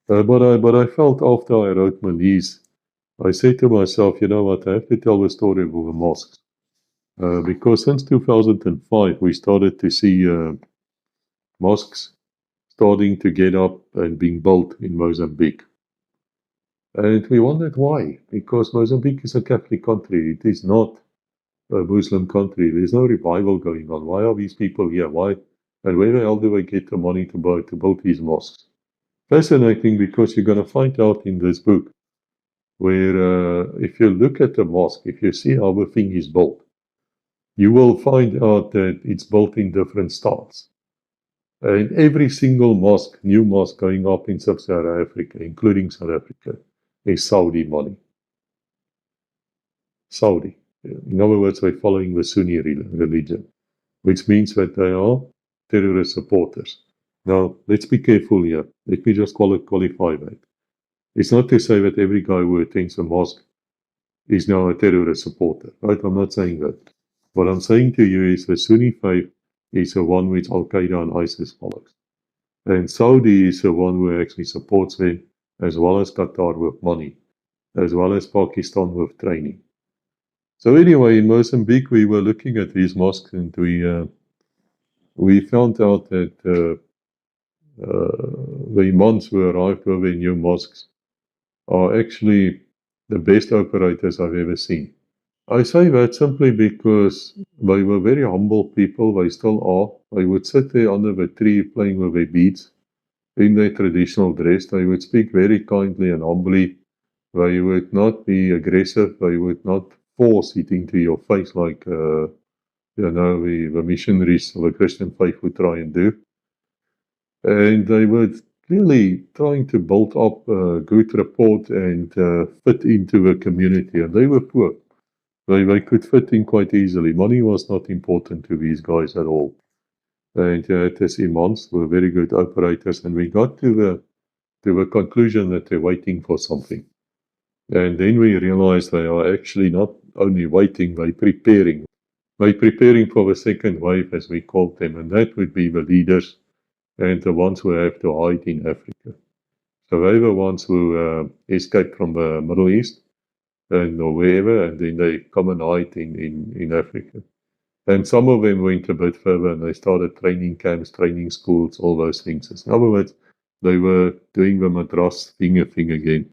But I felt after I wrote my lease, I said to myself, you know what, I have to tell the story of the mosques. Because since 2005, we started to see mosques starting to get up and being built in Mozambique. And we wondered why, because Mozambique is a Catholic country. It is not a Muslim country. There's no revival going on. Why are these people here? Why? And where the hell do they get the money to build these mosques? Fascinating, because you're going to find out in this book where if you look at the mosque, if you see how the thing is built, you will find out that it's built in different styles. And every single mosque, new mosque going up in Sub-Saharan Africa, including South Africa, is Saudi money. Saudi. In other words, they're following the Sunni religion, which means that they are terrorist supporters. Now, let's be careful here. Let me just qualify that. It's not to say that every guy who attends a mosque is now a terrorist supporter, right? I'm not saying that. What I'm saying to you is the Sunni faith is the one which Al-Qaeda and ISIS follows. And Saudi is the one who actually supports them, as well as Qatar with money, as well as Pakistan with training. So anyway, in Mozambique, we were looking at these mosques, and we found out that the imams who arrived with their new mosques are actually the best operators I've ever seen. I say that simply because they were very humble people. They still are. They would sit there under the tree playing with their beads in their traditional dress. They would speak very kindly and humbly. They would not be aggressive. They would not force it into your face like, the missionaries of the Christian faith would try and do. And they were really trying to build up a good rapport and fit into the community. And they were poor. They could fit in quite easily. Money was not important to these guys at all. And these imams were very good operators. And we got to the conclusion that they're waiting for something. And then we realized they are actually not only waiting, they're preparing. They're preparing for the second wave, as we called them. And that would be the leaders and the ones who have to hide in Africa. So they were the ones who escaped from the Middle East and or wherever, and then they come and hide in Africa. And some of them went a bit further and they started training camps, training schools, all those things. In other words, they were doing the madras thing again.